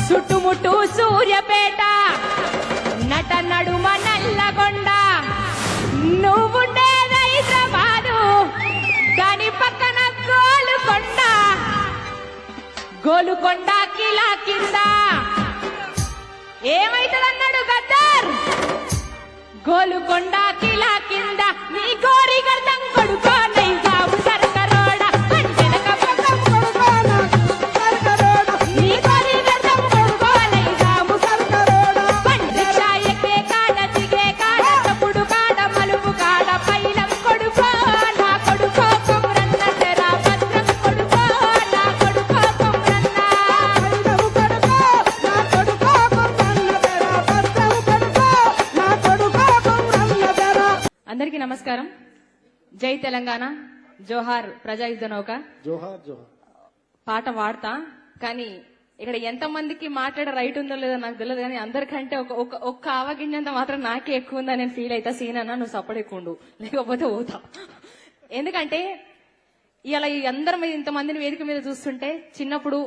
చుట్టుముట్టు సూర్యపేట నట నడుమ నల్లగొండ నువ్వుండేది హైదరాబాదు దాని పక్కన గోలుకొండ గోలుకొండ కిలా కింద ఏమైతుందన్నాడు గద్దర్ గోలుకొండ కిలా కింద నీ గోరి గర్దం కొడుకో నైజాము సర్కరోడ అంటెనక పక్కం కొడుకో సర్కరోడ నీ గోరి గర్దం కొడుకో నైజాము సర్కరోడ రిక్షా ఎక్కే కాడ దిగే కాడ తప్పుడు కాడ మలుపు కాడ పైలం కొడుకో నా కొడుకో కొమ్రన్న తెరా భద్రం కొడుకో నా కొడుకో కొమ్రన్న పైలం కొడుకో నా కొడుకో కొమ్రన్న తెరా భద్రం కొడుకో నా కొడుకో కొమ్రన్న తెరా. అందరికీ నమస్కారం. జై తెలంగాణ, జోహార్ ప్రజాయుద్ధ నౌక. జోహార్ జోహార్ పాట వాడతా కానీ ఇక్కడ ఎంత మందికి మాట్లాడే రైట్ ఉందో లేదో నాకు తెలియదు, కానీ అందరికంటే ఒక్క ఆవగింజంత మాత్రం నాకే ఎక్కువ ఉందని నేను ఫీల్ అవుతా. సీన్ అన్నా నువ్వు సపోర్ట్ ఎక్కువ ఉండు, లేకపోతే పోతా. ఎందుకంటే ఇలా అందరం ఇంతమందిని వేదిక మీద చూస్తుంటే చిన్నప్పుడు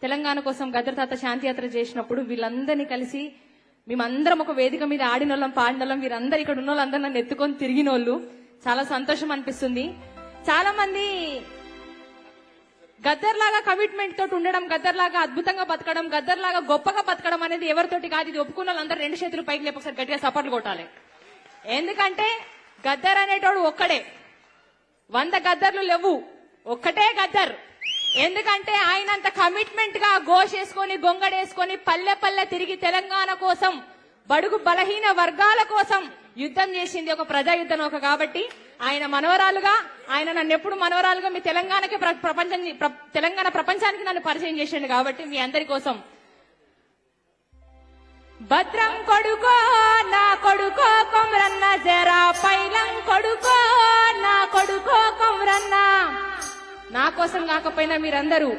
తెలంగాణ కోసం గద్దర్ తాత శాంతియాత్ర చేసినప్పుడు వీళ్ళందరినీ కలిసి మేమందరం ఒక వేదిక మీద ఆడినోళ్ళం పాడినోళ్ళం, వీరందరూ ఇక్కడ ఉన్న వాళ్ళందరూ నన్ను ఎత్తుకొని తిరిగినోళ్ళు. చాలా సంతోషం అనిపిస్తుంది. చాలా మంది గద్దర్ లాగా కమిట్మెంట్ తోటి ఉండడం, గద్దర్ లాగా అద్భుతంగా బతకడం, గద్దర్ లాగా గొప్పగా బతకడం అనేది ఎవరితోటి కాదు. ఇది ఒప్పుకున్న వాళ్ళందరూ రెండు చేతులు పైకి లేపు ఒకసారి గట్టిగా సపోర్ట్లు కొట్టాలి. ఎందుకంటే గద్దర్ అనేటోడు ఒక్కడే, 100 గద్దర్లు లేవు, ఒక్కటే గద్దర్. ఎందుకంటే ఆయనంత కమిట్మెంట్ గా గోషేసుకొని గొంగడేసుకొని పల్లె పల్లె తిరిగి తెలంగాణ కోసం, బడుగు బలహీన వర్గాల కోసం యుద్ధం చేసింది ఒక ప్రజాయుద్ధ నౌక. కాబట్టి ఆయన మనవరాలుగా, ఆయన నన్ను ఎప్పుడు మనవరాలుగా మీ తెలంగాణకి తెలంగాణ ప్రపంచానికి నన్ను పరిచయం చేసిండు. కాబట్టి మీ అందరి కోసం భద్రం కొడుకో నా కొడుకో కొమ్రన్న జరా పైలం కొడుకో నా కొడుకో కొమ్రన్న. నా కోసం కాకపోయినా మీరందరూ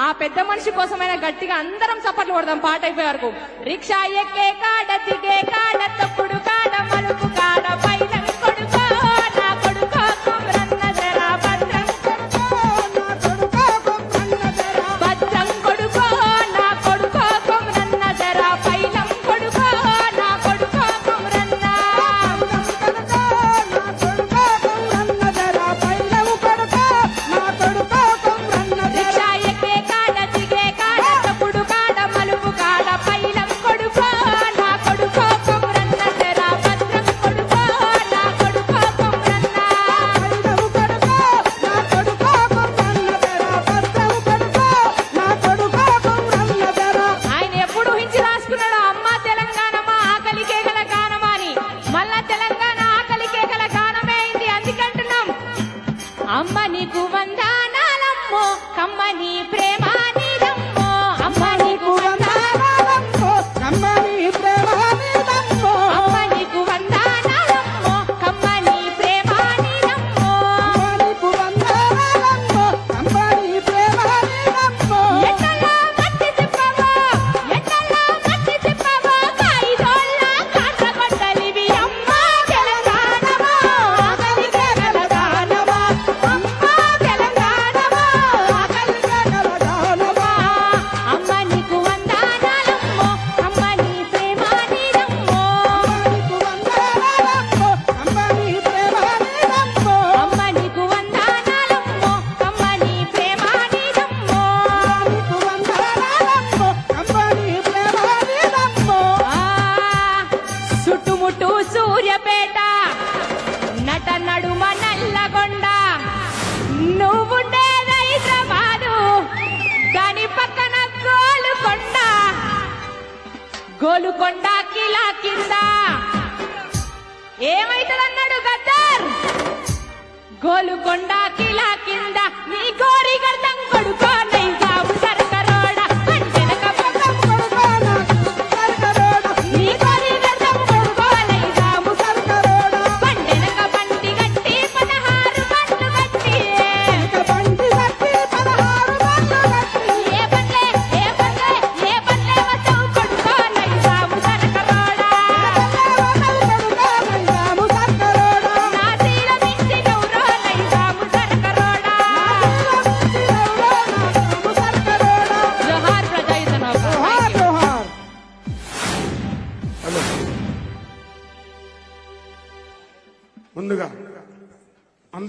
ఆ పెద్ద మనిషి కోసమైనా గట్టిగా అందరం చప్పట్లు కొడదాం పాట అయిపోయే వరకు. రిక్షా ఎక్కే కాడ దిగే కాడ తప్పుడు కాడ మలుపు కాడ పైలం కొడుకో నా కొడుకో కొమ్రన్న జరా భద్రం కొడుకో నా కొడుకో కొమ్రన్న జరా భద్రం కొడుకో నా కొడుకో కొమ్రన్న జరా పైలం కొడుకో నా కొడుకో కొమ్రన్న కొడుకో నా కొడుకో కొమ్రన్న జరా పైలం కొడుకో నా కొడుకో కొమ్రన్న రిక్షా ఎక్కే కాడ దిగే కాడ తప్పుడు కాడ మలుపు కాడ పైలం కొడుకో నా కొడుకో కొమ్రన్న జరా భద్రం కొడుకో నా కొడుకో కొమ్రన్న పైలం కొడుకో నా కొడుకో కొమ్రన్న జరా భద్రం కొడుకో నా కొడుకో కొమ్రన్న జరా. ఆయన ఎప్పుడు హించి రాసుకున్నాడు అమ్మ తెలంగాణ మా ఆకలికే గల గానమా అని. మళ్ళా తెలంగాణ ఆకలికే గల గానమే అయింది. అందుకంటున్నాం అమ్మ నీకు వందనాలమ్మో కమ్మని ప్రేమ నీదమ్మో. అమ్మ నీకు వందనాలమ్మో కమ్మని ప్రేమ నీదమ్మో. అమ్మ నీకు వందనాలమ్మో కమ్మని ప్రేమ నీదమ్మో. నీకు వందనాలమ్మో కమ్మని ప్రేమ నీదమ్మో. ఎట్టలా మట్టి తిప్పవో ఎట్టలా మట్టి తిప్పవో కాయిదోళ్ళ కాట్రగొడ్డలివి అమ్మ తెలంగాణమో ఆకలికే గల గానమా. అమ్మ తెలంగాణమో ఆకలికే గల గానమా. అమ్మ నీకు వందనాలమ్మో కమ్మని ప్రేమ నీదమ్మో. నీకు వందనాలమ్మో కమ్మని ప్రేమ నీదమ్మో. అమ్మ నీకు వందనాలమ్మో కమ్మని ప్రేమ నీదమ్మో. నీకు వందనాలమ్మో కమ్మని ప్రేమ నీదమ్మో. చుట్టుముట్టు సూర్యపేట నట నడుమ నల్లగొండ నువ్వుండేది హైదరాబాదు దాని పక్కన గోలుకొండ గోలుకొండ కిలా కింద ఏమైతుందన్నాడు గద్దర్ గోలుకొండ కిలా కింద నీ గోరి గర్దం కొడుకో నైజాము సర్కరోడ అంటెనక పక్కం కొడుకో నా సర్కరోడ. నీ గోరి గర్దం కొడుకో నైజాము సర్కరోడ. పండెనక బండి గట్టి 16 బండ్లు గట్టి ఇక బండి కట్టి 16 బండ్లు కట్టి. ఏ బండ్లే వస్తావు కొడుకో నైజాము సర్కరోడ. కొడుకో నైజాము సర్కరోడ. నా తీర మించి ఎవరో నైజాము సర్కరోడ. నా ముందుగా